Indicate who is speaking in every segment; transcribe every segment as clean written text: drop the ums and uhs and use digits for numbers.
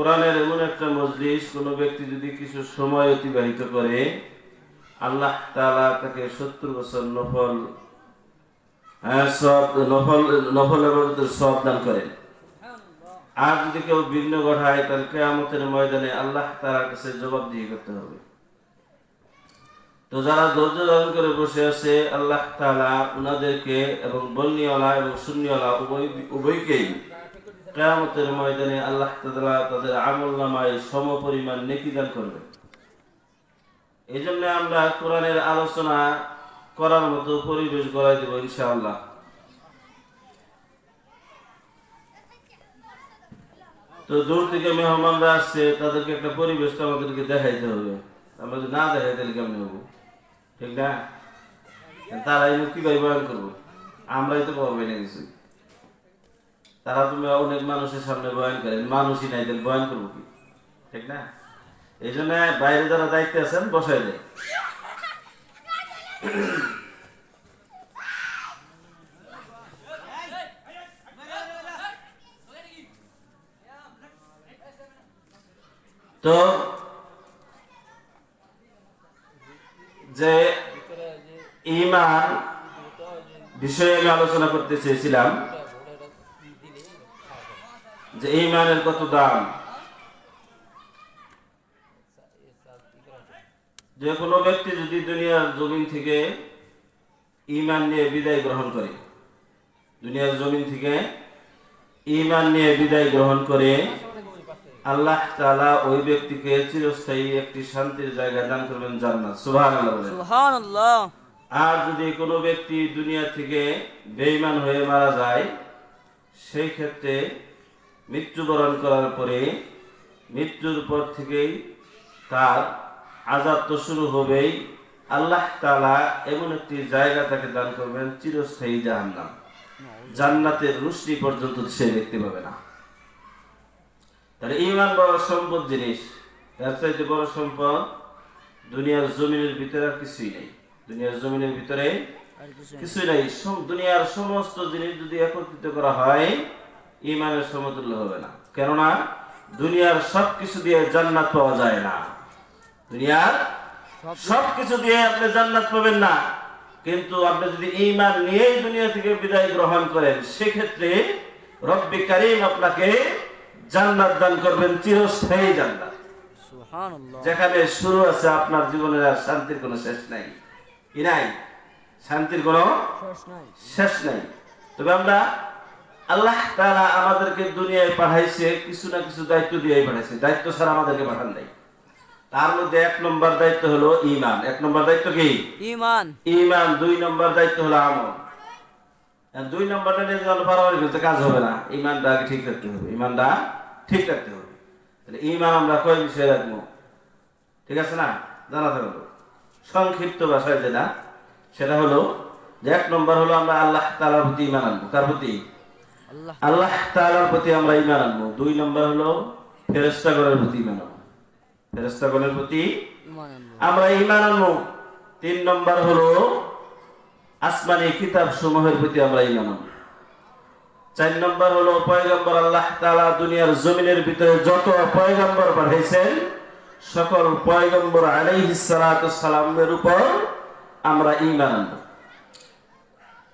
Speaker 1: কোরআনের এমন একটা মজলিস, কোনো ব্যক্তি যদি কিছু সময় অতিবাহিত করে আল্লাহ তাআলা তাকে 70 বছর নফল নফল ইবাদতের সওয়াব দান করেন। আর যদি কেউ বিঘ্ন ঘটায় তাহলে কিয়ামতের ময়দানে আল্লাহ তাআলার কাছে জবাবদিহি করতে হবে। তো যারা ধৈর্য ধারণ করে বসে আছে, আল্লাহ তাআলা উনাদেরকে এবং বন্নিওয়ালা এবং সুন্নিওয়ালা উভয়কেই কিয়ামতের ময়দানে আল্লাহ তাআলা তাদের আমলনামায় সমপরিমাণ নেকি দান করবেন। এই জন্য আমরা কোরআনের আলোচনা করার মতো পরিবেশ গড়াই দেব ইনশাআল্লাহ। তো দূর থেকে মেহমানরা আসছে, তাদেরকে একটা পরিবেশটা আমাদেরকে দেখাইতে হবে। আমরা যদি না দেখাই তাহলে কেমন হবো, ঠিক না? তারাই কিভাবে বয়ান করবো? আমরাই তো পাবো না কিছু। তারা তুমি অনেক মানুষের সামনে বয়ান করেন, মানুষই নাই, তাহলে বয়ান করবো কি, ঠিক না? এই জন্য বাইরে যারা দায়িত্বে আছেন বসাই দেয়। তো যে ঈমান বিষয়ে আমি আলোচনা করতে চেয়েছিলাম, যে ঈমানের কত দাম। যে কোনো ব্যক্তি যদি দুনিয়ার জমিন থেকে ঈমান নিয়ে বিদায় গ্রহণ করে, দুনিয়ার জমিন থেকে ঈমান নিয়ে বিদায় গ্রহণ করে, আল্লাহ তাআলা ওই ব্যক্তিকে চিরস্থায়ী একটি শান্তির জায়গা দান করবেন, জান্নাত। সুবহানাল্লাহ, সুবহানাল্লাহ। আর যদি কোনো ব্যক্তি দুনিয়া থেকে বেঈমান হয়ে মারা যায়, সেই ক্ষেত্রে মৃত্যুবরণ করার পরে মৃত্যুর পর থেকেই তার আযাব তো শুরু হবেই। আল্লাহ তাআলা এমন একটি জায়গা তাকে দান করবেন, চিরস্থায়ী জাহান্নাম। জান্নাতের রুশনি পর্যন্ত সে দেখতে পাবে না। তাহলে ঈমান বড় সম্পদ জিনিস। এর চাইতে বড় সম্পদ দুনিয়ার জমিনের ভিতরে আর কিছুই নেই। দুনিয়ার জমিনের ভিতরে কিছুই নাই। দুনিয়ার সমস্ত জিনিস যদি একত্রিত করা হয়, ঈমানের সমতুল্য হবে না। কেননা দুনিয়ার সবকিছু দিয়ে জান্নাত পাওয়া যায় না। দুনিয়ার সবকিছু দিয়ে আপনি জান্নাত পাবেন না। কিন্তু আপনি যদি ঈমান নিয়েই দুনিয়া থেকে বিদায় গ্রহণ করেন, সেক্ষেত্রে রব্বি কারীম আপনাকে জান্নাত দান করবেন, চিরস্থায়ী জান্নাত। সুবহানাল্লাহ। যেখানে শুরু আছে আপনার জীবনের আর শান্তির কোনো শেষ নাই। কি নাই? শান্তির কোনো শেষ নাই। তবে আমরা আল্লাহ তাআলা আমাদেরকে দুনিয়ায় পাঠাইছে, কিছু না কিছু দায়িত্ব দিয়েই পাঠাইছে। দায়িত্ব ছাড়া আমাদেরকে পাঠান নাই। তার মধ্যে 1 নম্বর দায়িত্ব হলো ঈমান। 1 নম্বর দায়িত্ব কি? ঈমান। ঈমান। 2 নম্বর দায়িত্ব হলো আমল। 2 নম্বরটা নিয়ে যখন পারাপারি করতে কাজ হবে না। ঈমানটা আগে ঠিক রাখতে হবে। ঈমানটা ঠিক রাখতে হবে। তাহলে ঈমান আমরা কয় বিষয়ে রাখবো, ঠিক আছে না? জানা থাকলো সংক্ষিপ্ত ভাষায় যেটা, সেটা হলো যে 1 নম্বর হলো আমরা আল্লাহ তাআলার প্রতি ঈমান আনবো। কার প্রতি? আল্লাহ তাআলার প্রতি আমরা ঈমান আনবো। 2 নম্বর হলো ফেরেশতাগণের প্রতি ঈমান আনবো। ফেরেশতাগণের প্রতি আমরা ঈমান আনবো। 3 নম্বর হলো আসমানি কিতাব সমূহের প্রতি আমরা ঈমান আনবো। 4 নম্বর হলো পয়গম্বর। আল্লাহ তাআলা দুনিয়ার জমিনের ভিতরে যত পয়গম্বর পাঠাইছেন, সকল পয়গম্বর আলাইহিস সালাতু সালামের উপর আমরা ঈমান আনবো।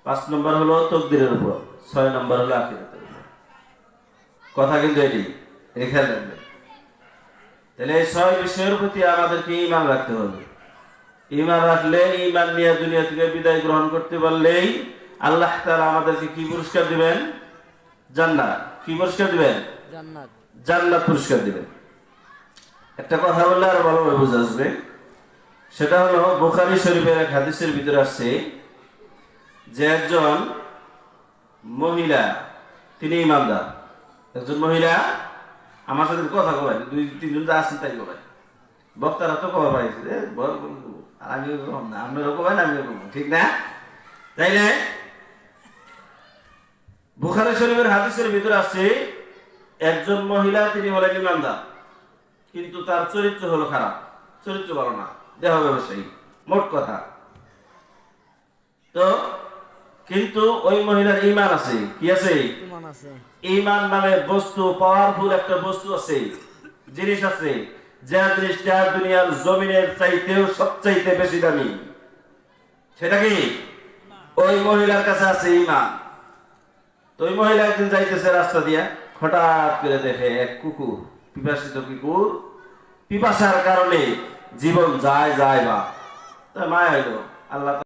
Speaker 1: 5 নম্বর হলো তাকদীরের উপর। 6 নম্বর হলো আখিরাতের উপর। কথা কিন্তু এটি খেয়াল রাখবেন। তাহলে এই 6 বিষয়ের প্রতি আমাদেরকে ঈমান রাখতে হবে। ঈমান রাখলে, ঈমান নিয়ে দুনিয়া থেকে বিদায় গ্রহণ করতে পারলেই আল্লাহ তাআলা আমাদেরকে কি পুরস্কার দিবেন? জান্নাত। কি পুরস্কার দিবেন? জান্নাত। জান্নাত পুরস্কার দিবেন। একটা কথা বললে আরো ভালোভাবে বোঝা আসবে। সেটা হলো বুখারী শরীফের এক হাদিসের ভিতরে আসছে যে একজন মহিলা, তিনি ঈমানদার। একজন মহিলা আমার সাথে কথা কবেন, 2-3 জন যা আছেন তাই কবেন। বক্তারা তো কবা পাইছে, আমিও কম না, আপনারও কবেন, আমিও কম, ঠিক না? তাইলে বুখারী শরীফের হাদিসের ভিতরে আছে একজন মহিলা, তিনি হলেন ঈমানদার, কিন্তু তার চরিত্র হলো খারাপ, চরিত্র ভালো না, দেহ ব্যবসায়ী, মোট কথা। তো কিন্তু ওই মহিলার ঈমান আছে। কি আছে? ঈমান নামে বস্তু, পাওয়ারফুল একটা বস্তু আছে, জিনিস আছে, যে জিনিসটা দুনিয়ার জমিনের চাইতেও সবচাইতে বেশি দামি। সেটা কি? ওই মহিলার কাছে আছে ঈমান। তো ওই মহিলা একদিন যাইতেছে রাস্তা দিয়া, হঠাৎ করে দেখে এক কুকুর, পিপাসিত কুকুর, পিপাসার কারণে জীবন যায় যায় বা, তা মায়া হইল। আল্লাহ